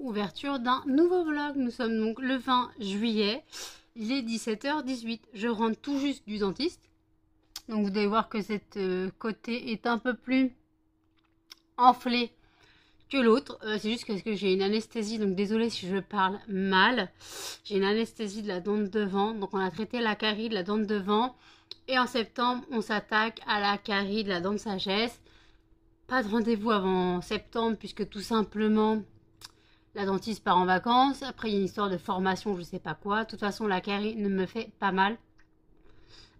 ouverture d'un nouveau vlog. Nous sommes donc le 20 juillet, il est 17h18. Je rentre tout juste du dentiste. Donc vous devez voir que cette côté est un peu plus enflé que l'autre. C'est juste parce que j'ai une anesthésie, donc désolée si je parle mal. J'ai une anesthésie de la dent de devant, donc on a traité la carie de la dent de devant. Et en septembre, on s'attaque à la carie de la dent de sagesse. Pas de rendez-vous avant septembre, puisque tout simplement, la dentiste part en vacances. Après, il y a une histoire de formation, je sais pas quoi. De toute façon, la carie ne me fait pas mal.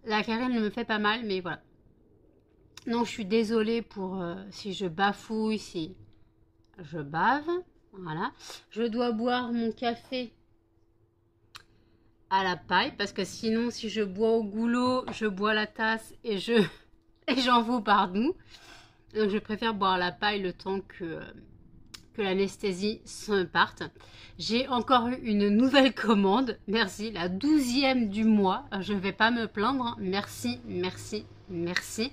La carie ne me fait pas mal, mais voilà. Non, je suis désolée pour si je bafouille, si je bave. Voilà. Je dois boire mon café à la paille, parce que sinon, si je bois au goulot, je bois la tasse et j'en vous partout. Donc, je préfère boire à la paille le temps que l'anesthésie se parte. J'ai encore eu une nouvelle commande. Merci, la 12e du mois. Je ne vais pas me plaindre. Merci, merci, merci.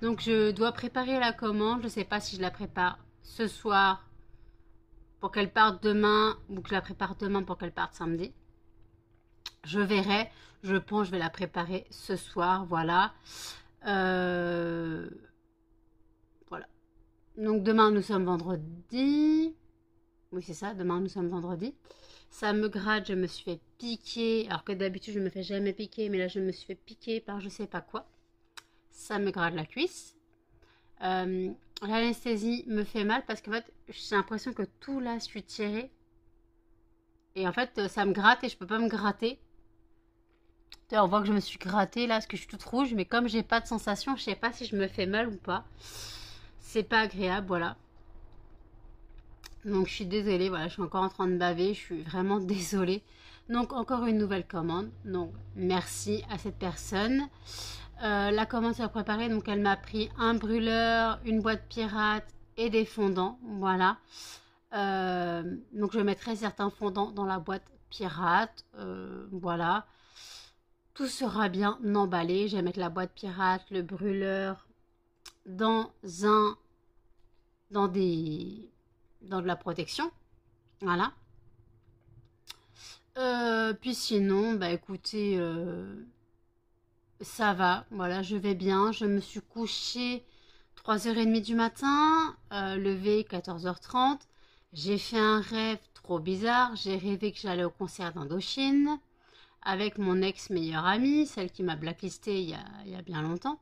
Donc, je dois préparer la commande. Je ne sais pas si je la prépare ce soir pour qu'elle parte demain ou que je la prépare demain pour qu'elle parte samedi. Je verrai. Je pense que je vais la préparer ce soir. Voilà. Voilà. Donc demain nous sommes vendredi. Oui c'est ça, demain nous sommes vendredi. Ça me gratte, je me suis fait piquer. Alors que d'habitude je me fais jamais piquer, mais là je me suis fait piquer par je sais pas quoi. Ça me gratte la cuisse. L'anesthésie me fait mal parce qu'en fait j'ai l'impression que tout là je suis tirée. Et en fait ça me gratte et je peux pas me gratter. On voit que je me suis grattée là parce que je suis toute rouge, mais comme j'ai pas de sensation, je sais pas si je me fais mal ou pas. C'est pas agréable, voilà. Donc je suis désolée, voilà, je suis encore en train de baver, je suis vraiment désolée. Donc encore une nouvelle commande. Donc merci à cette personne. La commande s'est préparée, donc elle m'a pris un brûleur, une boîte pirate et des fondants. Voilà. Donc je mettrai certains fondants dans la boîte pirate. Voilà. Tout sera bien emballé. Je vais mettre la boîte pirate, le brûleur dans de la protection. Voilà. Puis sinon, bah écoutez, ça va. Voilà, je vais bien. Je me suis couchée 3h30 du matin, levée 14h30. J'ai fait un rêve trop bizarre. J'ai rêvé que j'allais au concert d'Indochine avec mon ex-meilleure amie, celle qui m'a blacklisté il y a bien longtemps.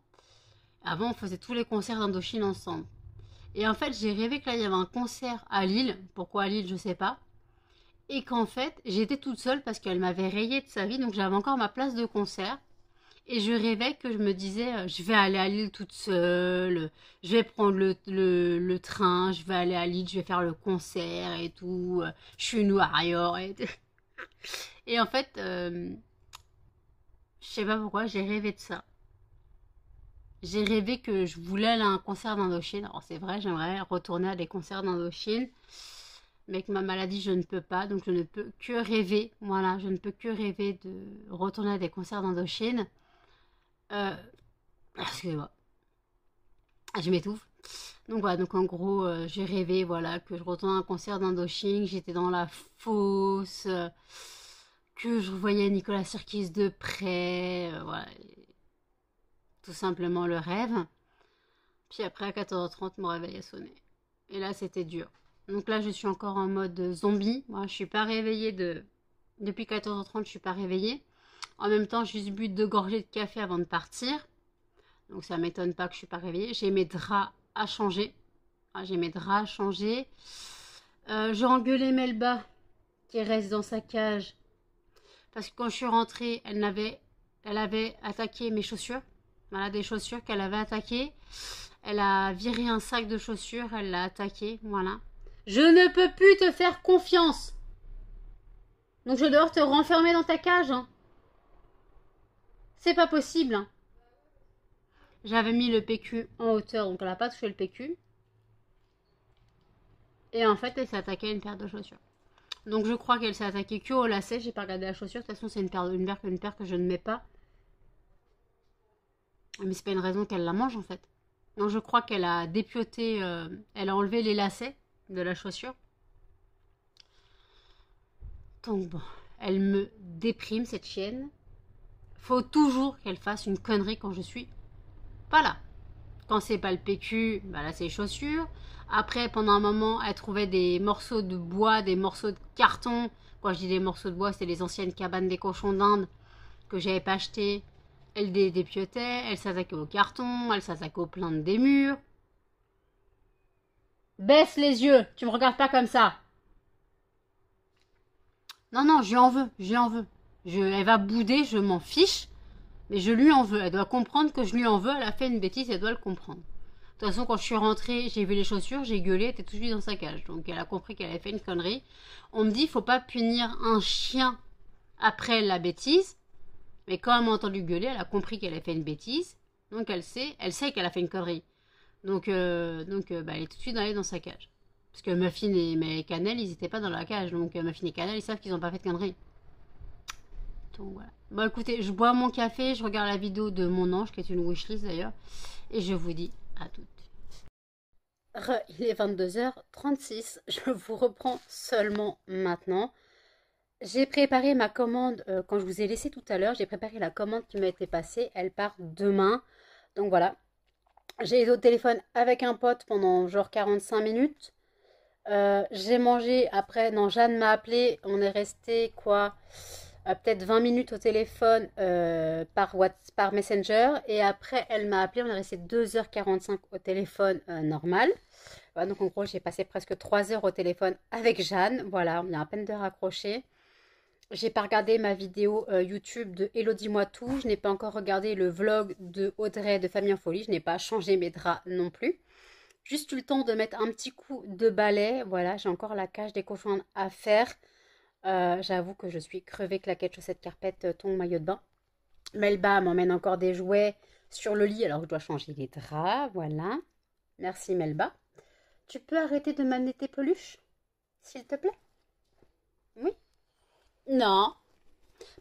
Avant, on faisait tous les concerts d'Indochine ensemble. Et en fait, j'ai rêvé que là, il y avait un concert à Lille. Pourquoi à Lille, je sais pas. Et qu'en fait, j'étais toute seule parce qu'elle m'avait rayée de sa vie. Donc, j'avais encore ma place de concert. Et je rêvais que je me disais, je vais aller à Lille toute seule. Je vais prendre le train. Je vais aller à Lille. Je vais faire le concert et tout. Je suis une warrior et tout. Et en fait, je sais pas pourquoi, j'ai rêvé de ça. J'ai rêvé que je voulais aller à un concert d'Indochine. Alors c'est vrai, j'aimerais retourner à des concerts d'Indochine. Mais avec ma maladie, je ne peux pas. Donc je ne peux que rêver. Voilà, je ne peux que rêver de retourner à des concerts d'Indochine. Excusez-moi. Je m'étouffe. Donc voilà, donc en gros, j'ai rêvé voilà, que je retourne à un concert d'Indochine. J'étais dans la fosse. Que je voyais Nicolas Sirkis de près. Voilà. Tout simplement le rêve. Puis après à 14h30 mon réveil a sonné. Et là c'était dur. Donc là je suis encore en mode zombie. Moi je suis pas réveillée depuis 14h30, je suis pas réveillée. En même temps j'ai juste bu 2 gorgées de café avant de partir. Donc ça m'étonne pas que je suis pas réveillée. J'ai mes draps à changer. J'ai mes draps à changer. J'ai engueulé Melba qui reste dans sa cage. Parce que quand je suis rentrée, elle avait attaqué mes chaussures. Voilà, des chaussures qu'elle avait attaquées. Elle a viré un sac de chaussures, elle l'a attaqué, voilà. Je ne peux plus te faire confiance. Donc je vais devoir te renfermer dans ta cage. Hein. C'est pas possible. Hein. J'avais mis le PQ en hauteur, donc elle n'a pas touché le PQ. Et en fait, elle s'est attaquée à une paire de chaussures. Donc je crois qu'elle s'est attaquée que au lacet. J'ai pas regardé la chaussure. De toute façon, c'est une paire que je ne mets pas. Mais c'est pas une raison qu'elle la mange en fait. Donc je crois qu'elle a dépioté, elle a enlevé les lacets de la chaussure. Donc bon, elle me déprime cette chienne. Faut toujours qu'elle fasse une connerie quand je suis pas là. Quand c'est pas le PQ, bah là c'est les chaussures. Après, pendant un moment, elle trouvait des morceaux de bois, des morceaux de carton. Quand je dis des morceaux de bois, c'est les anciennes cabanes des cochons d'Inde que j'avais pas achetées. Elle dépiotait, elle s'attaquait au carton, elle s'attaquait aux plantes des murs. Baisse les yeux, tu me regardes pas comme ça. Non, non, je lui en veux, je lui en veux. Elle va bouder, je m'en fiche, mais je lui en veux. Elle doit comprendre que je lui en veux, elle a fait une bêtise, elle doit le comprendre. De toute façon, quand je suis rentrée, j'ai vu les chaussures, j'ai gueulé, elle était tout de suite dans sa cage. Donc elle a compris qu'elle avait fait une connerie. On me dit, faut pas punir un chien après la bêtise. Mais quand elle m'a entendu gueuler, elle a compris qu'elle avait fait une bêtise. Donc elle sait qu'elle a fait une connerie. Donc, bah, elle est tout de suite allée dans sa cage. Parce que Muffin et Cannelle, ils n'étaient pas dans la cage. Donc Muffin et Cannelle, ils savent qu'ils n'ont pas fait de connerie. Donc voilà. Bon écoutez, je bois mon café, je regarde la vidéo de mon ange, qui est une wishlist d'ailleurs. Et je vous dis à toutes. Il est 22h36. Je vous reprends seulement maintenant. J'ai préparé ma commande, quand je vous ai laissé tout à l'heure, j'ai préparé la commande qui m'a été passée. Elle part demain. Donc voilà. J'ai été au téléphone avec un pote pendant genre 45 minutes. J'ai mangé après. Non, Jeanne m'a appelé. On est resté quoi peut-être 20 minutes au téléphone par Messenger. Et après, elle m'a appelé. On est resté 2h45 au téléphone normal. Voilà, donc en gros, j'ai passé presque 3 heures au téléphone avec Jeanne. Voilà, on vient à peine de raccrocher. J'ai pas regardé ma vidéo YouTube de Hello dis-moi tout. Je n'ai pas encore regardé le vlog de Audrey de Famille en Folie. Je n'ai pas changé mes draps non plus. Juste eu le temps de mettre un petit coup de balai. Voilà, j'ai encore la cage des cochons à faire. J'avoue que je suis crevée, claquette, chaussettes, carpette, tongs, maillot de bain. Melba m'emmène encore des jouets sur le lit alors que je dois changer les draps. Voilà. Merci Melba. Tu peux arrêter de m'amener tes peluches, s'il te plaît? Oui. Non.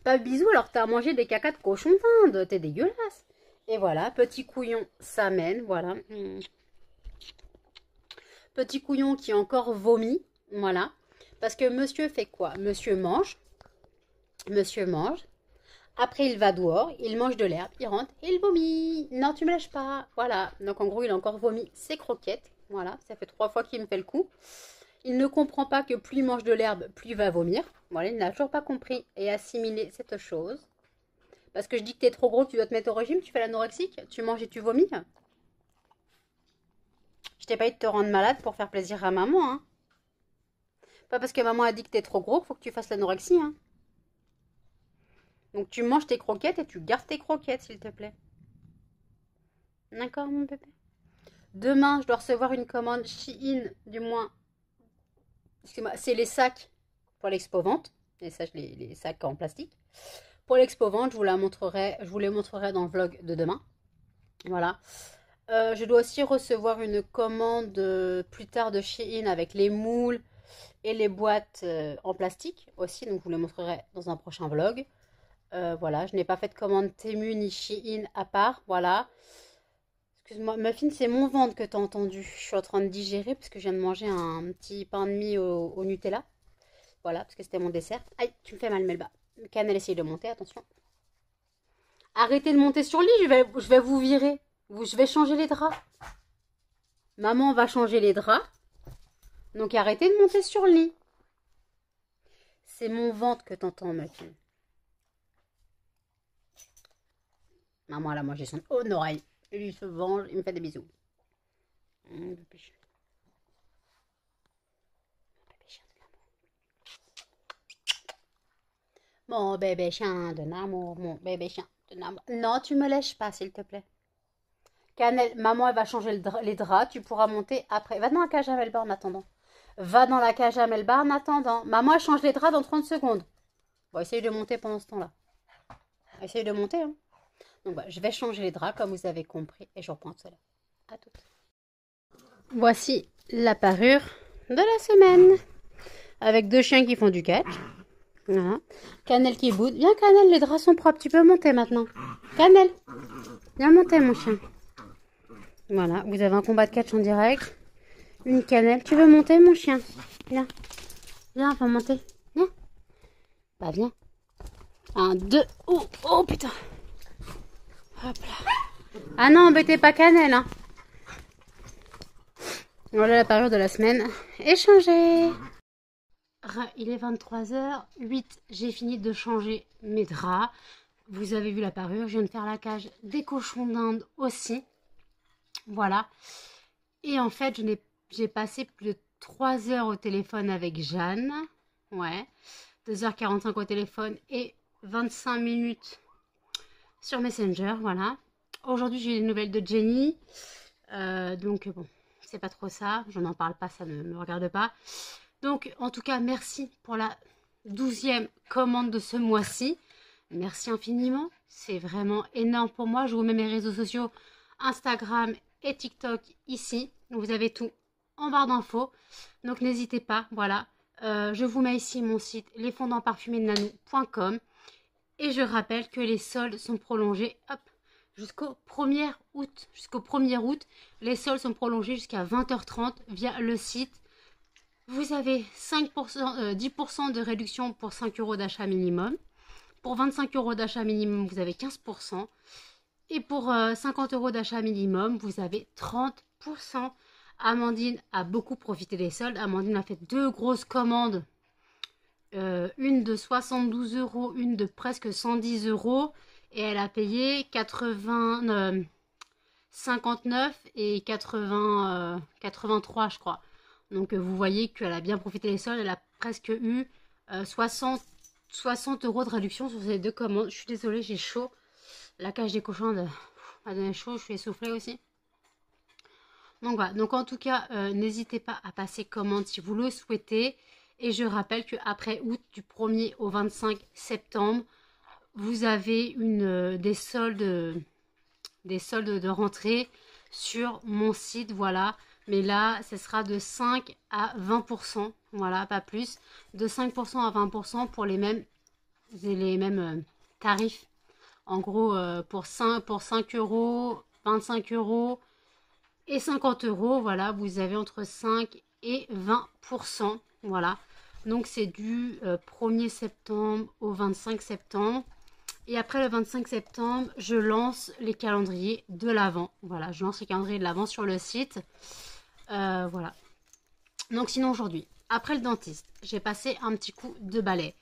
Pas de bisous alors que t'as mangé des cacas de cochon d'Inde. T'es dégueulasse. Et voilà, petit couillon s'amène. Voilà. Petit couillon qui a encore vomi. Voilà. Parce que monsieur fait quoi? Monsieur mange. Monsieur mange. Après, il va dehors, il mange de l'herbe, il rentre et il vomit. Non, tu me lâches pas. Voilà. Donc, en gros, il a encore vomi ses croquettes. Voilà. Ça fait 3 fois qu'il me fait le coup. Il ne comprend pas que plus il mange de l'herbe, plus il va vomir. Voilà, il n'a toujours pas compris et assimilé cette chose. Parce que je dis que t'es trop gros, tu dois te mettre au régime, tu fais l'anorexique, tu manges et tu vomis. Je t'ai pas dit de te rendre malade pour faire plaisir à maman, hein. Pas parce que maman a dit que t'es trop gros qu'il faut que tu fasses l'anorexie, hein. Donc tu manges tes croquettes et tu gardes tes croquettes, s'il te plaît. D'accord, mon bébé? Demain, je dois recevoir une commande Shein, du moins. Excuse-moi, c'est les sacs pour l'expo-vente. Les sacs en plastique. Pour l'expo-vente, je vous les montrerai dans le vlog de demain. Voilà. Je dois aussi recevoir une commande plus tard de Shein avec les moules et les boîtes en plastique aussi. Donc, je vous les montrerai dans un prochain vlog. Voilà, je n'ai pas fait de commande Temu ni Shein à part. Voilà. Excuse-moi, Muffin, c'est mon ventre que tu as entendu. Je suis en train de digérer parce que je viens de manger un petit pain de mie au Nutella. Voilà, parce que c'était mon dessert. Aïe, tu me fais mal, Melba. Cannelle essaye de monter, attention. Arrêtez de monter sur le lit, je vais vous virer. Je vais changer les draps. Maman va changer les draps. Donc arrêtez de monter sur le lit. C'est mon ventre que t'entends, Muffin. Maman, elle a mangé son oreille. Il se venge, il me fait des bisous. Mon bébé chien de l'amour, mon bébé chien de l'amour. Non, tu me lèches pas, s'il te plaît. Cannelle, maman, elle va changer les draps. Tu pourras monter après. Va dans la cage à Melba en attendant. Va dans la cage à Melba en attendant. Maman, elle change les draps dans 30 secondes. Bon, essaye de monter pendant ce temps-là. Essaye de monter, hein. Donc voilà, je vais changer les draps comme vous avez compris et je reprends tout à l'heure. À toutes. Voici la parure de la semaine. Avec 2 chiens qui font du catch. Voilà. Cannelle qui boude. Viens Cannelle, les draps sont propres. Tu peux monter maintenant. Cannelle, viens monter mon chien. Voilà, vous avez un combat de catch en direct. Une Cannelle. Tu veux monter mon chien? Viens. Viens, on va monter. Viens. Bah viens. 1, 2. Oh, oh putain. Hop là. Ah non, embêtez pas Cannelle, hein. Voilà la parure de la semaine. Échanger. Il est 23h08. J'ai fini de changer mes draps. Vous avez vu la parure. Je viens de faire la cage des cochons d'Inde aussi. Voilà. Et en fait, j'ai passé plus de 3 heures au téléphone avec Jeanne. Ouais. 2h45 au téléphone et 25 minutes sur Messenger. Voilà. Aujourd'hui, j'ai eu des nouvelles de Jenny. Donc, bon, c'est pas trop ça. Je n'en parle pas, ça ne me regarde pas. Donc, en tout cas, merci pour la 12e commande de ce mois-ci. Merci infiniment. C'est vraiment énorme pour moi. Je vous mets mes réseaux sociaux, Instagram et TikTok ici. Vous avez tout en barre d'infos. Donc, n'hésitez pas. Voilà. Je vous mets ici mon site lesfondantparfumésdenanou.com. Et je rappelle que les soldes sont prolongés jusqu'au 1er août. Jusqu'au 1er août, les soldes sont prolongés jusqu'à 20h30 via le site. Vous avez 10% de réduction pour 5 € d'achat minimum. Pour 25 € d'achat minimum, vous avez 15%. Et pour 50 € d'achat minimum, vous avez 30%. Amandine a beaucoup profité des soldes. Amandine a fait 2 grosses commandes. Une de 72 €, une de presque 110 €. Et elle a payé 59 et 83, je crois. Donc vous voyez qu'elle a bien profité des soldes. Elle a presque eu 60 € de réduction sur ces 2 commandes. Je suis désolée, j'ai chaud. La cage des cochons m'a donné chaud. Je suis essoufflée aussi. Donc voilà. Donc en tout cas, n'hésitez pas à passer commande si vous le souhaitez. Et je rappelle qu'après août, du 1er au 25 septembre, vous avez des soldes de rentrée sur mon site, voilà. Mais là, ce sera de 5 à 20%, voilà, pas plus. De 5% à 20% pour les mêmes tarifs. En gros, pour 5 €, 25 € et 50 €, voilà, vous avez entre 5 et 20%, voilà. Donc, c'est du 1er septembre au 25 septembre. Et après le 25 septembre, je lance les calendriers de l'Avent. Voilà, je lance les calendriers de l'Avent sur le site. Voilà. Donc sinon aujourd'hui, après le dentiste, j'ai passé un petit coup de balai.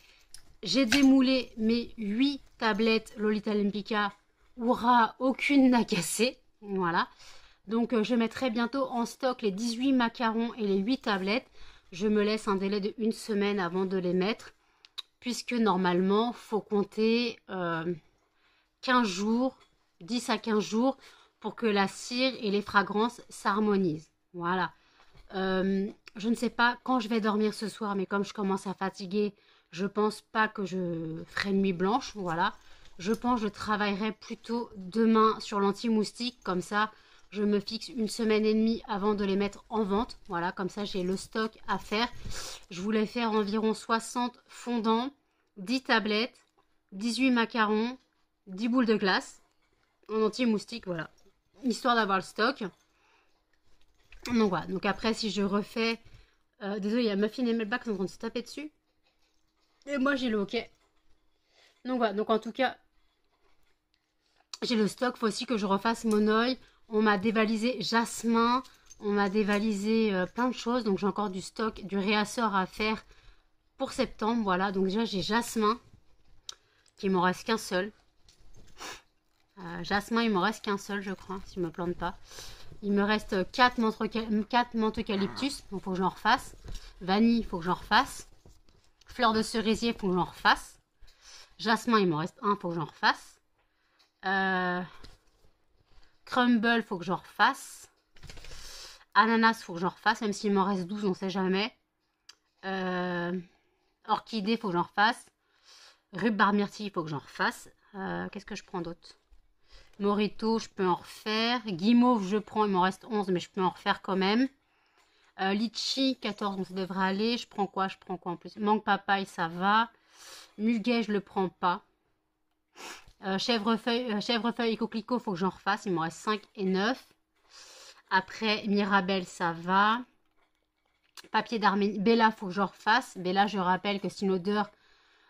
J'ai démoulé mes 8 tablettes Lolita Olympica. Oura, aucune n'a cassé. Voilà. Donc je mettrai bientôt en stock les 18 macarons et les 8 tablettes. Je me laisse un délai de 1 semaine avant de les mettre. Puisque normalement, il faut compter 15 jours, 10 à 15 jours, pour que la cire et les fragrances s'harmonisent. Voilà. Je ne sais pas quand je vais dormir ce soir, mais comme je commence à fatiguer, je pense pas que je ferai nuit blanche. Voilà. Je pense que je travaillerai plutôt demain sur l'anti-moustique. Comme ça, je me fixe 1 semaine et demie avant de les mettre en vente. Voilà, comme ça, j'ai le stock à faire. Je voulais faire environ 60 fondants, 10 tablettes, 18 macarons, 10 boules de glace en anti-moustique, voilà. Histoire d'avoir le stock. Donc voilà, donc après, si je refais... désolé, il y a Muffin et Melba qui sont en train de se taper dessus. Et moi, j'ai le hockey. Donc voilà, donc en tout cas, j'ai le stock. Il faut aussi que je refasse mon œil. On m'a dévalisé Jasmin. On m'a dévalisé plein de choses. Donc j'ai encore du stock, du réassort à faire pour septembre. Voilà, donc déjà j'ai Jasmin. Qu'il m'en reste qu'un seul. Jasmin, il m'en reste qu'un seul, je crois, si je ne me plante pas. Il me reste 4 menthes eucalyptus. Donc il faut que j'en refasse. Vanille, il faut que j'en refasse. Fleur de cerisier, il faut que j'en refasse. Jasmin, il m'en reste un, il faut que j'en refasse. Crumble, il faut que j'en refasse. Ananas, il faut que j'en refasse, même s'il m'en reste 12, on ne sait jamais. Orchidée, il faut que j'en refasse. Rhubarbe myrtille, il faut que j'en refasse. Qu'est-ce que je prends d'autre? Morito, je peux en refaire. Guimauve, je prends, il m'en reste 11, mais je peux en refaire quand même. Litchi, 14, donc ça devrait aller. Je prends quoi en plus? Mangue papaye, ça va. Muguet, je le prends pas. Chèvrefeuille et coquelicot, il faut que j'en refasse. Il m'en reste 5 et 9. Après, Mirabelle, ça va. Papier d'Arménie. Bella, il faut que j'en refasse. Bella, je rappelle que c'est une odeur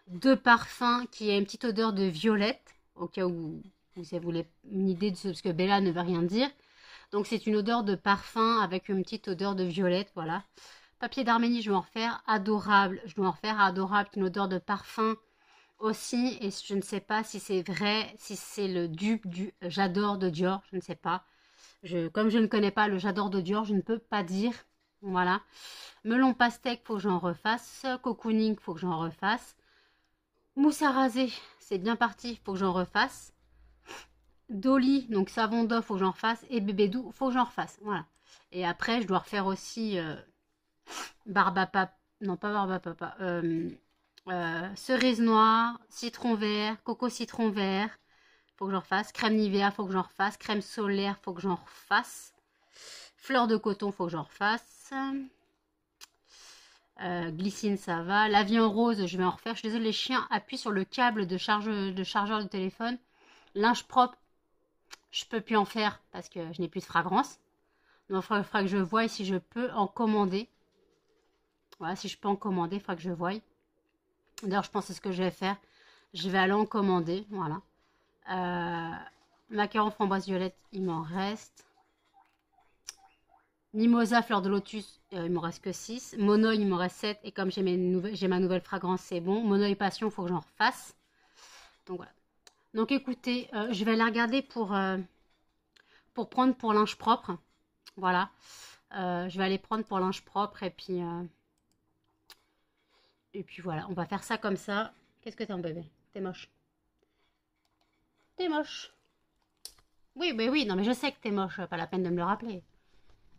deux parfums qui a une petite odeur de violette, au cas où vous voulez une idée de ce parce que Bella ne veut rien dire. Donc c'est une odeur de parfum avec une petite odeur de violette, voilà. Papier d'Arménie, je vais en refaire. Adorable, je dois en refaire. Adorable, une odeur de parfum aussi. Et je ne sais pas si c'est vrai, si c'est le dupe du J'adore de Dior, je ne sais pas. Comme je ne connais pas le J'adore de Dior, je ne peux pas dire. Voilà. Melon pastèque, faut que j'en refasse. Cocooning, faut que j'en refasse. Mousse à raser, c'est bien parti, faut que j'en refasse. Dolly, donc savon d'eau, faut que j'en refasse. Et bébé doux, faut que j'en refasse. Voilà. Et après, je dois refaire aussi barbe à papa. Non, pas barbe à papa. Cerise noire, citron vert, coco citron vert. Faut que j'en refasse. Crème Nivea, faut que j'en refasse. Crème solaire, faut que j'en refasse. Fleur de coton, faut que j'en refasse. Glycine, ça va. La vie en rose, je vais en refaire. Je suis désolée, les chiens appuient sur le câble de chargeur de téléphone. Linge propre, je peux plus en faire parce que je n'ai plus de fragrance. Donc, il faudra que je voie si je peux en commander. Voilà, si je peux en commander, il faudra que je voie. D'ailleurs, je pense que c'est ce que je vais faire. Je vais aller en commander. Voilà. Macaron framboise violette, il m'en reste. Mimosa, fleur de lotus, il m'en reste que 6. Monoï, il m'en reste 7. Et comme j'ai ma nouvelle fragrance, c'est bon. Monoï passion, il faut que j'en refasse. Donc voilà. Donc écoutez, je vais aller regarder pour prendre pour linge propre. Voilà. Je vais aller prendre pour linge propre et puis voilà. On va faire ça comme ça. Qu'est-ce que t'es en bébé? T'es moche. T'es moche. Oui, mais oui. Non, mais je sais que t'es moche. Pas la peine de me le rappeler.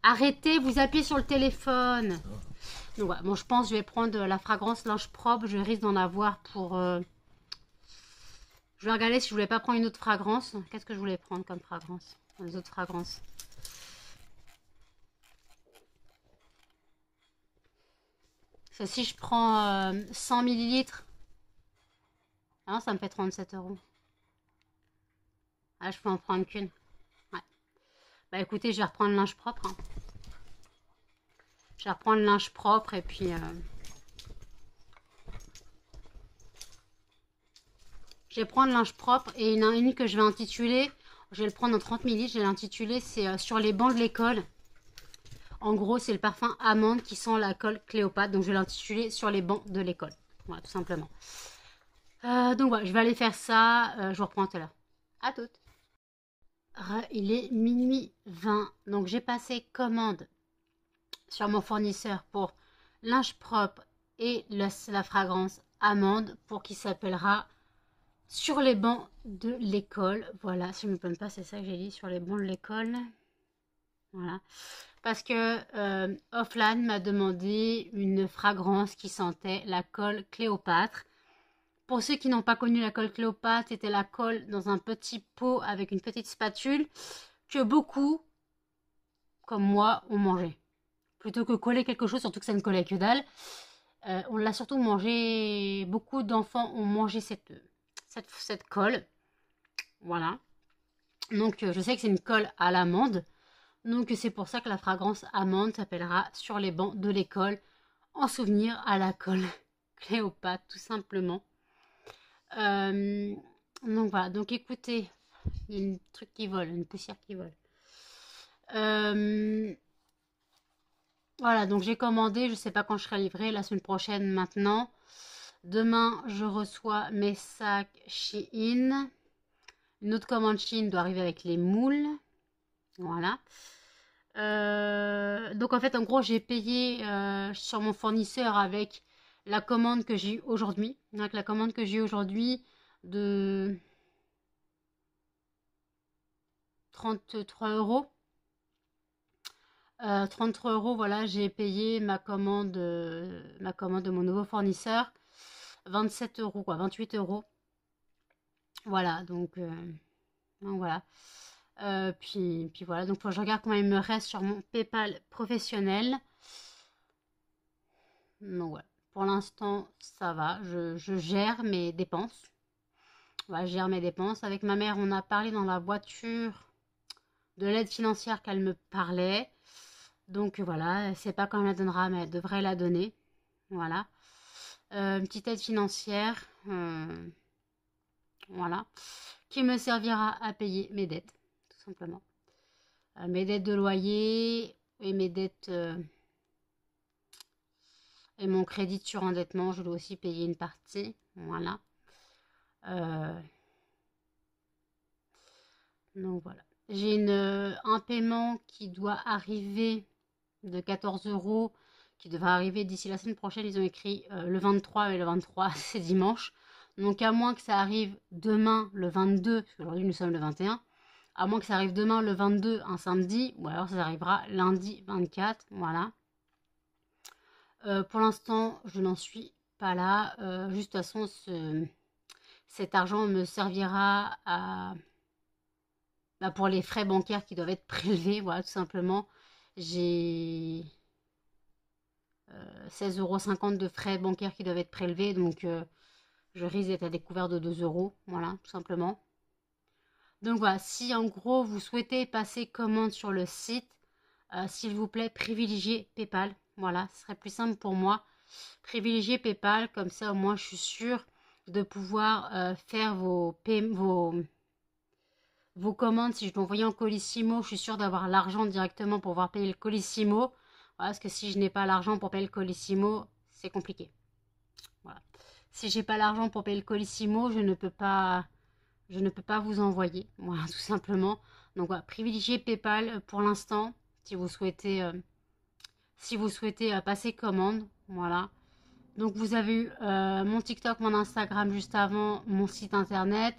Arrêtez, vous appuyez sur le téléphone. Donc voilà. Bon, je pense que je vais prendre la fragrance linge propre. Je risque d'en avoir pour... Je vais regarder si je voulais pas prendre une autre fragrance. Qu'est-ce que je voulais prendre comme fragrance? Les autres fragrances. Ça, si je prends 100 millilitres, ah, ça me fait 37 euros. Ah, je peux en prendre qu'une. Ouais. Bah écoutez, je vais reprendre le linge propre. Hein. Je vais reprendre le linge propre et puis... Je vais prendre le linge propre et il y en a une que je vais intituler... Je vais le prendre en 30 millilitres. Je vais l'intituler, c'est sur les bancs de l'école. En gros, c'est le parfum amande qui sent la colle Cléopâtre. Donc, je vais l'intituler sur les bancs de l'école. Voilà, tout simplement. Donc, voilà, je vais aller faire ça. Je vous reprends tout à l'heure. À toutes. Il est minuit 20. Donc, j'ai passé commande sur mon fournisseur pour linge propre et la fragrance amande pour qui s'appellera sur les bancs de l'école. Voilà, si je ne me trompe pas, c'est ça que j'ai dit, sur les bancs de l'école. Voilà. Parce que Offline m'a demandé une fragrance qui sentait la colle Cléopâtre. Pour ceux qui n'ont pas connu la colle Cléopâtre, c'était la colle dans un petit pot avec une petite spatule que beaucoup, comme moi, ont mangé. Plutôt que coller quelque chose, surtout que ça ne collait que dalle. On l'a surtout mangé, beaucoup d'enfants ont mangé cette colle. Voilà. Donc je sais que c'est une colle à l'amande. Donc c'est pour ça que la fragrance amande s'appellera sur les bancs de l'école en souvenir à la colle Cléopâtre tout simplement. Donc voilà, donc écoutez, il y a un truc qui vole, une poussière qui vole. Voilà, donc j'ai commandé, je sais pas quand je serai livrée, la semaine prochaine maintenant. Demain, je reçois mes sacs Shein. Une autre commande Shein doit arriver avec les moules. Voilà. Donc en fait, en gros, j'ai payé sur mon fournisseur avec la commande que j'ai eue aujourd'hui. Donc la commande que j'ai eue aujourd'hui de 33 euros. 33 euros, voilà, j'ai payé ma commande de mon nouveau fournisseur. 27 euros, quoi, 28 euros. Voilà, donc voilà. Puis voilà, donc faut que je regarde combien il me reste sur mon PayPal professionnel. Donc voilà, pour l'instant, ça va. Je gère mes dépenses. Voilà, je gère mes dépenses. Avec ma mère, on a parlé dans la voiture de l'aide financière qu'elle me parlait. Donc voilà, elle ne sait pas quand elle la donnera, mais elle devrait la donner. Voilà. une petite aide financière, voilà, qui me servira à payer mes dettes, tout simplement. Mes dettes de loyer et mes dettes et mon crédit de surendettement, je dois aussi payer une partie, voilà. Donc voilà. J'ai un paiement qui doit arriver de 14 euros, qui devrait arriver d'ici la semaine prochaine. Ils ont écrit le 23, mais le 23 c'est dimanche. Donc à moins que ça arrive demain le 22, parce qu'aujourd'hui nous sommes le 21, à moins que ça arrive demain le 22, un samedi, ou alors ça arrivera lundi 24, voilà. Pour l'instant, je n'en suis pas là. Juste de toute façon, cet argent me servira pour les frais bancaires qui doivent être prélevés, voilà, tout simplement. J'ai 16,50 € de frais bancaires qui doivent être prélevés, donc je risque d'être à découvert de 2 euros, voilà, tout simplement. Donc voilà, si en gros vous souhaitez passer commande sur le site, s'il vous plaît, privilégiez PayPal. Voilà, ce serait plus simple pour moi. Privilégiez PayPal, comme ça au moins je suis sûre de pouvoir faire vos commandes. Si je dois envoyer en Colissimo, je suis sûre d'avoir l'argent directement pour pouvoir payer le Colissimo. Voilà, parce que si je n'ai pas l'argent pour payer le Colissimo, c'est compliqué. Voilà. Si j'ai pas l'argent pour payer le Colissimo, je ne peux pas vous envoyer. Voilà, tout simplement. Donc voilà, privilégiez PayPal pour l'instant si vous souhaitez passer commande. Voilà. Donc vous avez eu mon TikTok, mon Instagram juste avant, mon site internet.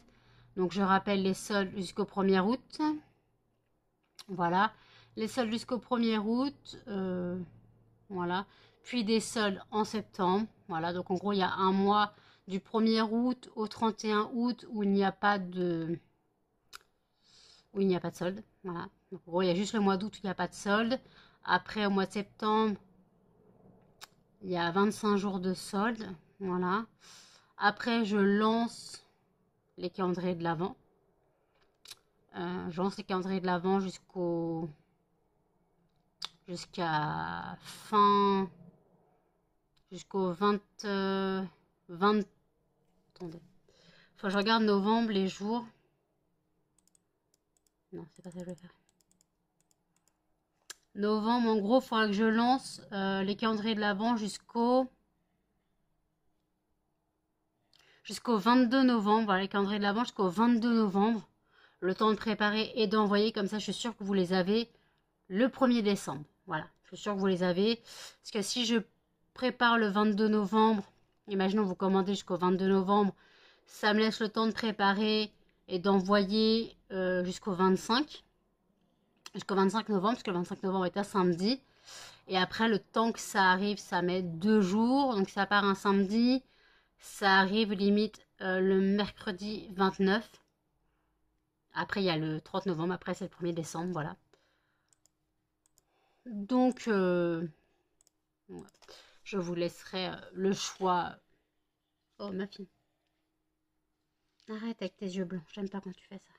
Donc je rappelle les soldes jusqu'au 1er août. Voilà. Les soldes jusqu'au 1er août. Voilà. Puis des soldes en septembre. Voilà. Donc en gros, il y a un mois du 1er août au 31 août où il n'y a pas de solde. Voilà. Donc en gros, il y a juste le mois d'août où il n'y a pas de solde. Après, au mois de septembre, il y a 25 jours de solde. Voilà. Après, je lance les calendriers de l'Avent. Je lance les calendriers de l'Avent jusqu'à fin... jusqu'au 20... Attendez. Faut que je regarde novembre, les jours. Non, c'est pas ça que je vais faire. Novembre, en gros, il faudra que je lance les calendriers de l'Avent jusqu'au 22 novembre. Voilà, les calendriers de l'Avent jusqu'au 22 novembre. Le temps de préparer et d'envoyer. Comme ça, je suis sûre que vous les avez le 1er décembre. Voilà, je suis sûre que vous les avez. Parce que si je prépare le 22 novembre, imaginons vous commandez jusqu'au 22 novembre, ça me laisse le temps de préparer et d'envoyer jusqu'au 25 novembre, parce que le 25 novembre est un samedi. Et après, le temps que ça arrive, ça met 2 jours. Donc ça part un samedi, ça arrive limite le mercredi 29. Après, il y a le 30 novembre, après c'est le 1er décembre, voilà. Donc, je vous laisserai le choix. Oh, ma fille. Arrête avec tes yeux blancs, j'aime pas quand tu fais ça.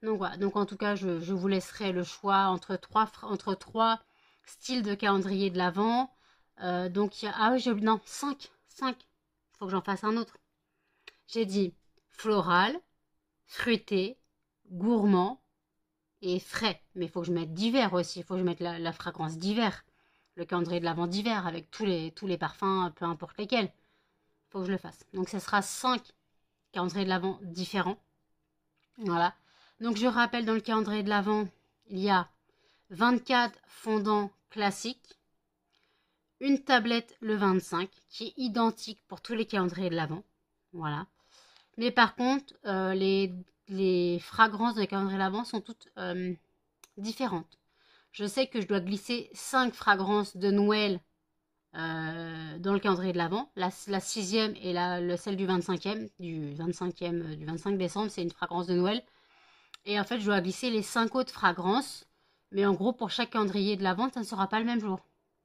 Donc voilà, donc en tout cas, je vous laisserai le choix entre trois styles de calendrier de l'Avent. Donc il y a... Ah oui, j'ai oublié, non, 5. Faut que j'en fasse un autre. J'ai dit floral, fruité, gourmand et frais. Mais il faut que je mette d'hiver aussi. Il faut que je mette la fragrance d'hiver. Le calendrier de l'Avent d'hiver avec tous les parfums, peu importe lesquels. Il faut que je le fasse. Donc ce sera 5 calendriers de l'Avent différents. Voilà. Donc je rappelle, dans le calendrier de l'Avent, il y a 24 fondants classiques, une tablette le 25 qui est identique pour tous les calendriers de l'Avent. Voilà. Mais par contre, les fragrances de calendrier de l'Avent sont toutes différentes. Je sais que je dois glisser 5 fragrances de Noël dans le calendrier de l'Avent. La 6e et celle du 25e, du 25 décembre, c'est une fragrance de Noël. Et en fait, je dois glisser les 5 autres fragrances. Mais en gros, pour chaque calendrier de l'Avent, ça ne sera pas le même jour.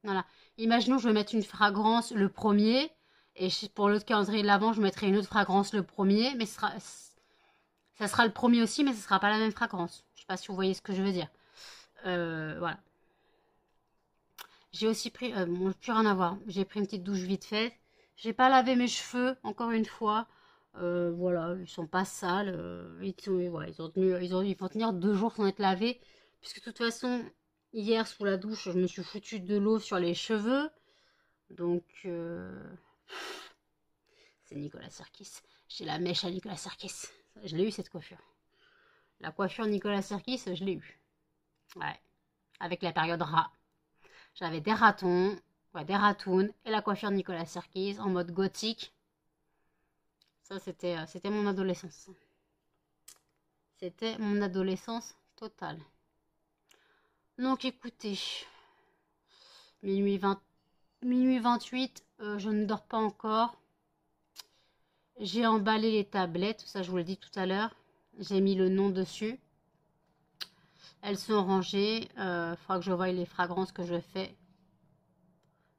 Voilà. Imaginons que je vais mettre une fragrance le 1er. Et pour l'autre calendrier de l'Avent, je mettrai une autre fragrance le 1er. Mais ça sera le 1er aussi, mais ce ne sera pas la même fragrance. Je ne sais pas si vous voyez ce que je veux dire. Voilà. J'ai aussi pris... bon, plus rien à voir. J'ai pris une petite douche vite fait. J'ai pas lavé mes cheveux, encore une fois. Voilà, ils sont pas sales. Voilà, ils vont tenir 2 jours sans être lavés. Puisque de toute façon, hier, sous la douche, je me suis foutu de l'eau sur les cheveux. Donc, c'est Nicolas Sirkis. J'ai la mèche à Nicolas Sirkis. Je l'ai eu, cette coiffure. La coiffure Nicolas Sirkis, je l'ai eu. Ouais. Avec la période rat. J'avais des ratons, ouais, des ratounes et la coiffure Nicolas Sirkis en mode gothique. Ça, c'était mon adolescence. C'était mon adolescence totale. Donc, écoutez, minuit 28, je ne dors pas encore. J'ai emballé les tablettes, ça je vous l'ai dit tout à l'heure. J'ai mis le nom dessus. Elles sont rangées. Faudra que je voie les fragrances que je fais. De toute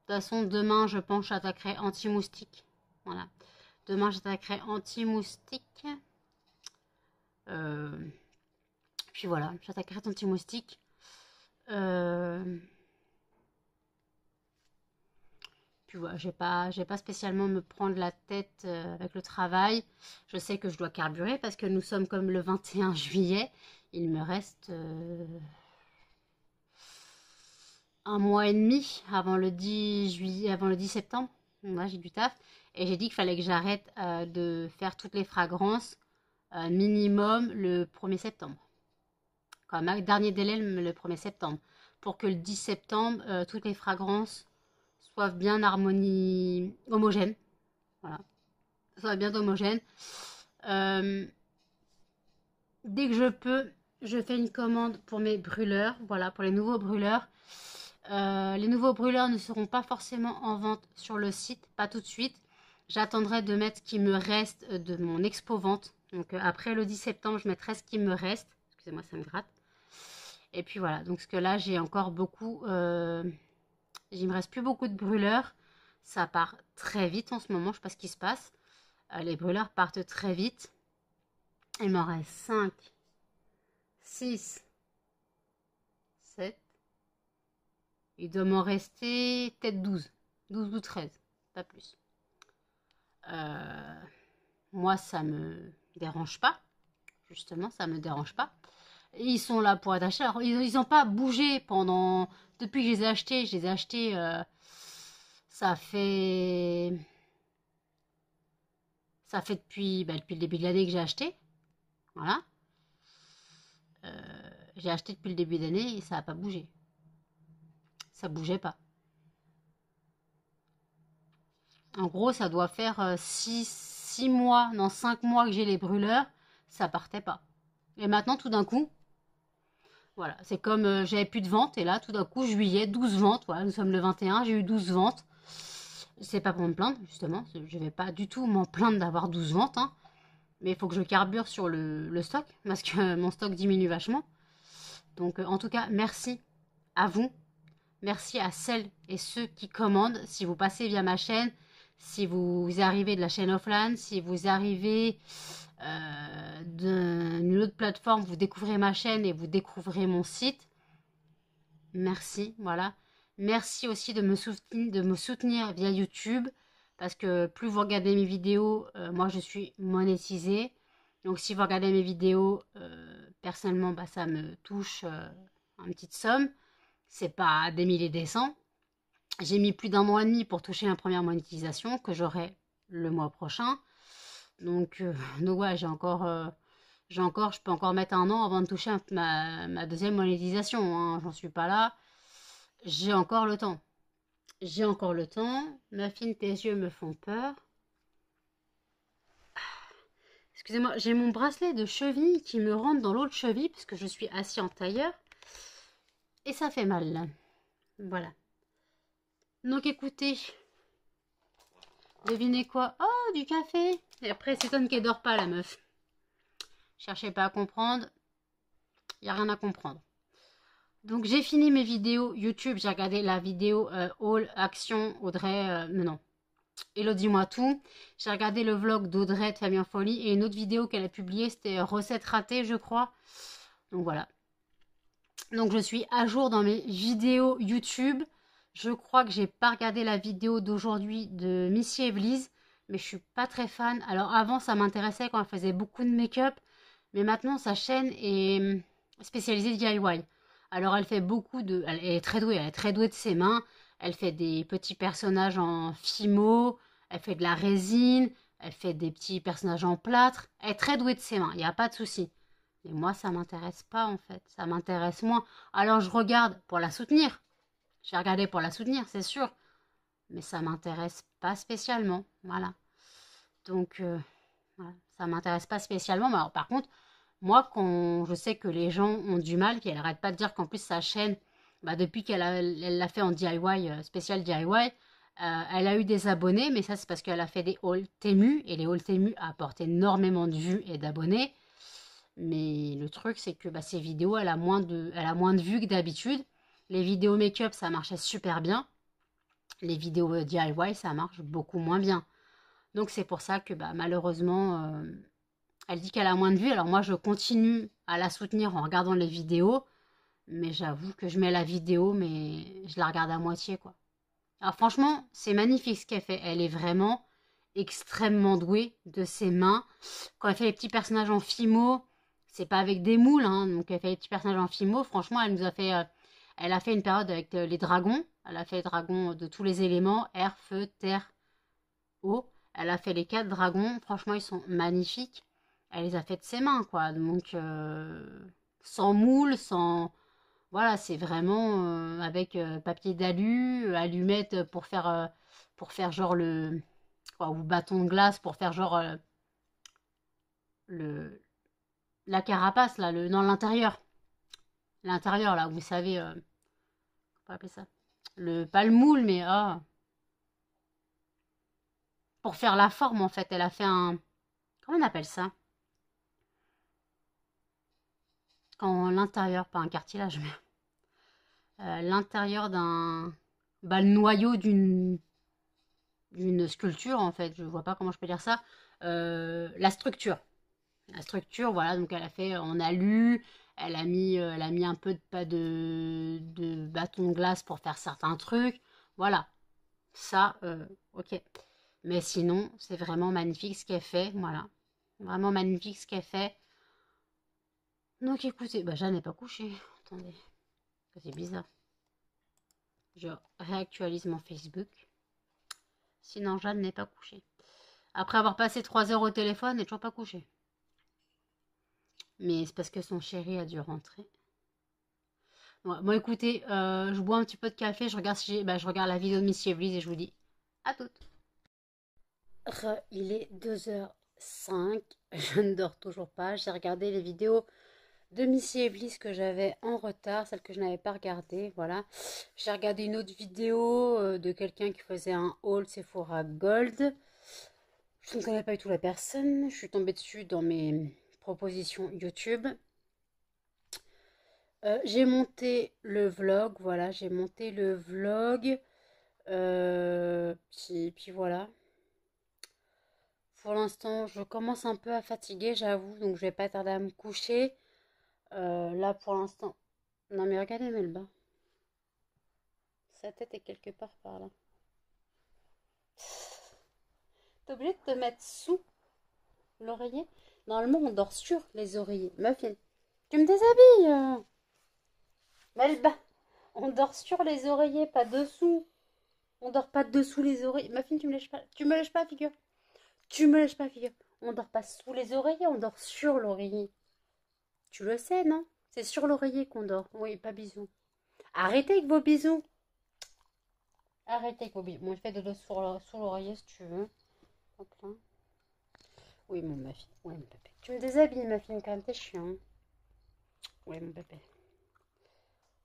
façon, demain, je pense, j'attaquerai anti-moustique. Voilà. Demain, j'attaquerai anti-moustique. Puis voilà, j'attaquerai anti-moustique. Puis voilà, je vais pas spécialement me prendre la tête avec le travail. Je sais que je dois carburer parce que nous sommes comme le 21 juillet. Il me reste 1 mois et demi avant le 10 juillet, avant le 10 septembre. Moi, j'ai du taf. Et j'ai dit qu'il fallait que j'arrête de faire toutes les fragrances minimum le 1er septembre. Quand même, dernier délai le 1er septembre. Pour que le 10 septembre, toutes les fragrances soient bien homogènes. Voilà. Soient bien homogènes. Dès que je peux, je fais une commande pour mes brûleurs. Voilà, pour les nouveaux brûleurs. Les nouveaux brûleurs ne seront pas forcément en vente sur le site, pas tout de suite. J'attendrai de mettre ce qui me reste de mon expo vente. Donc après le 10 septembre, je mettrai ce qui me reste. Excusez-moi, ça me gratte. Et puis voilà, donc parce que là, j'ai encore beaucoup... il me reste plus beaucoup de brûleurs. Ça part très vite en ce moment, je sais pas ce qui se passe. Les brûleurs partent très vite. Il m'en reste 5, 6, 7. Il doit m'en rester peut-être 12. 12 ou 13, pas plus. Moi, ça me dérange pas. Justement, ça me dérange pas. Ils sont là pour être achetés. Alors, ils n'ont pas bougé pendant... Depuis que je les ai achetés, ça fait... Ça fait depuis le début de l'année que j'ai acheté. Voilà. J'ai acheté depuis le début d'année et ça n'a pas bougé. Ça bougeait pas. En gros, ça doit faire 6 mois, non 5 mois que j'ai les brûleurs. Ça partait pas. Et maintenant, tout d'un coup... Voilà, c'est comme j'avais plus de ventes et là, tout d'un coup, juillet, 12 ventes. Voilà, nous sommes le 21, j'ai eu 12 ventes. C'est pas pour me plaindre, justement. Je vais pas du tout m'en plaindre d'avoir 12 ventes. Hein. Mais il faut que je carbure sur le stock parce que mon stock diminue vachement. Donc, en tout cas, merci à vous. Merci à celles et ceux qui commandent. Si vous passez via ma chaîne, si vous arrivez de la chaîne offline, si vous arrivez d'une autre plateforme, vous découvrez ma chaîne et vous découvrez mon site. Merci, voilà. Merci aussi de me soutenir via YouTube, parce que plus vous regardez mes vidéos, moi je suis monétisée. Donc si vous regardez mes vidéos, personnellement, bah, ça me touche une petite somme. C'est pas des milliers et des cents. J'ai mis plus d'1 mois et demi pour toucher ma première monétisation, que j'aurai le mois prochain. Donc ouais, je peux encore mettre 1 an avant de toucher ma deuxième monétisation. Hein. J'en suis pas là. J'ai encore le temps. J'ai encore le temps. Muffin, tes yeux me font peur. Excusez-moi, j'ai mon bracelet de cheville qui me rentre dans l'autre cheville parce que je suis assis en tailleur. Et ça fait mal. Voilà. Donc écoutez, devinez quoi? Oh, du café. Et après, c'est étonne qu'elle dort pas, la meuf. Cherchez pas à comprendre. Il n'y a rien à comprendre. Donc j'ai fini mes vidéos YouTube. J'ai regardé la vidéo Haul Action Audrey. Non. Elodie moi tout. J'ai regardé le vlog d'Audrey de Famille en Folie. Et une autre vidéo qu'elle a publiée, c'était recette ratée, je crois. Donc voilà. Donc je suis à jour dans mes vidéos YouTube. Je crois que j'ai pas regardé la vidéo d'aujourd'hui de Missy Evely's, mais je suis pas très fan. Alors avant, ça m'intéressait quand elle faisait beaucoup de make-up, mais maintenant sa chaîne est spécialisée DIY. Alors elle fait beaucoup de... elle est très douée de ses mains. Elle fait des petits personnages en fimo, elle fait de la résine, elle fait des petits personnages en plâtre. Elle est très douée de ses mains, il n'y a pas de souci. Mais moi, ça m'intéresse pas en fait, ça m'intéresse moins. Alors je regarde pour la soutenir. J'ai regardé pour la soutenir, c'est sûr. Mais ça m'intéresse pas spécialement. Voilà. Donc, voilà. Ça m'intéresse pas spécialement. Mais alors, par contre, moi, quand je sais que les gens ont du mal, qu'elle arrête pas de dire qu'en plus sa chaîne, bah, depuis elle l'a fait en DIY, spécial DIY, elle a eu des abonnés, mais ça c'est parce qu'elle a fait des hauls Temu, et les hauls Temu apportent énormément de vues et d'abonnés. Mais le truc, c'est que bah, ces vidéos, elle a moins de vues que d'habitude. Les vidéos make-up, ça marchait super bien. Les vidéos DIY, ça marche beaucoup moins bien. Donc c'est pour ça que bah, malheureusement, elle dit qu'elle a moins de vues. Alors moi, je continue à la soutenir en regardant les vidéos. Mais j'avoue que je mets la vidéo, mais je la regarde à moitié, quoi. Alors franchement, c'est magnifique ce qu'elle fait. Elle est vraiment extrêmement douée de ses mains. Quand elle fait les petits personnages en fimo, c'est pas avec des moules, hein, donc elle fait les petits personnages en fimo. Franchement, elle a fait une période avec les dragons. Elle a fait les dragons de tous les éléments, air, feu, terre, eau. Elle a fait les 4 dragons. Franchement, ils sont magnifiques. Elle les a fait de ses mains, quoi. Donc, sans moule, sans... Voilà, c'est vraiment avec papier d'alu, allumettes pour faire genre le... Quoi, ou bâton de glace pour faire genre le, la carapace, là, dans l'intérieur. L'intérieur, là, vous savez, comment on peut appeler ça? Pas le moule, mais pour faire la forme, en fait. Elle a fait un... Comment on appelle ça? Quand l'intérieur, pas un cartilage, mais l'intérieur d'un... Bah, le noyau d'une sculpture, en fait. Je vois pas comment je peux dire ça. La structure. La structure, voilà, donc elle a fait en alu, elle a mis un peu de bâton de glace pour faire certains trucs. Voilà, ça, ok. Mais sinon, c'est vraiment magnifique ce qu'elle fait, voilà. Vraiment magnifique ce qu'elle fait. Donc écoutez, bah Jeanne n'est pas couchée. Attendez, c'est bizarre. Je réactualise mon Facebook. Sinon, Jeanne n'est pas couchée. Après avoir passé 3 heures au téléphone, elle n'est toujours pas couchée. Mais c'est parce que son chéri a dû rentrer. Ouais, bon, écoutez, je bois un petit peu de café, je regarde la vidéo de Missy Evely's et je vous dis à toutes. Il est 2h05, je ne dors toujours pas. J'ai regardé les vidéos de Missy Evely's que j'avais en retard, celles que je n'avais pas regardées, voilà. J'ai regardé une autre vidéo de quelqu'un qui faisait un haul Sephora Gold. Je ne connais pas du tout la personne, je suis tombée dessus dans mes propositions YouTube. J'ai monté le vlog, voilà, j'ai monté le vlog. Puis voilà. Pour l'instant, je commence un peu à fatiguer, j'avoue, donc je vais pas tarder à me coucher. Là, pour l'instant. Non, mais regardez Melba. Sa tête est quelque part par là. T'es obligé de te mettre sous l'oreiller. Normalement, on dort sur les oreillers. Muffin, tu me déshabilles. Melba, on dort sur les oreillers, pas dessous. On dort pas dessous les oreillers. Muffin, tu me lèches pas. Tu me lèches pas, figure. Tu me lèches pas, figure. On dort pas sous les oreillers, on dort sur l'oreiller. Tu le sais, non? C'est sur l'oreiller qu'on dort. Oui, pas bisous. Arrêtez avec vos bisous. Arrêtez avec vos bisous. Moi, je fais de dos sous l'oreiller si tu veux. Hop là. Oui, ma fille. Oui, mon bébé. Tu me déshabilles, ma fille, quand même, t'es chiant. Oui, mon bébé.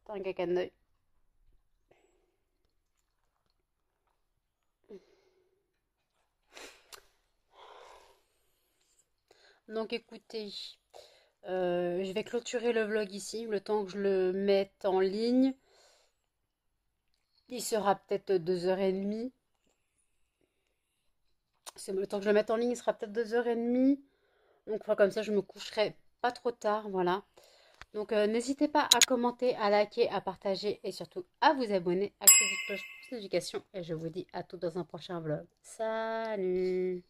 T'as un caca d'œil. Donc, écoutez. Je vais clôturer le vlog ici, le temps que je le mette en ligne. Il sera peut-être 2h30. C'est le temps que je le mette en ligne, il sera peut-être 2h30. Donc comme ça, je me coucherai pas trop tard, voilà. Donc n'hésitez pas à commenter, à liker, à partager et surtout à vous abonner, activer la cloche pour plus de notifications. Et je vous dis à tout dans un prochain vlog. Salut!